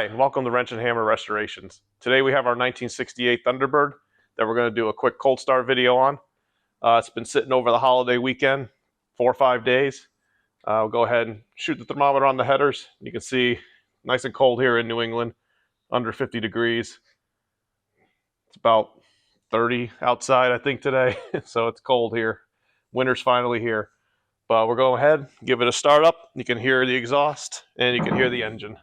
and welcome to Wrench and Hammer Restorations. Today we have our 1968 Thunderbird that we're going to do a quick cold start video on. It's been sitting over the holiday weekend, 4 or 5 days. We'll go ahead and shoot the thermometer on the headers. You can see nice and cold here in New England, under 50 degrees. It's about 30 outside, I think, today, so it's cold here. Winter's finally here. But we're going ahead, give it a start up. You can hear the exhaust and you can hear the engine.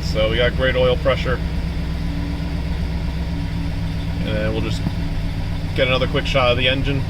So we got great oil pressure, and then we'll just get another quick shot of the engine.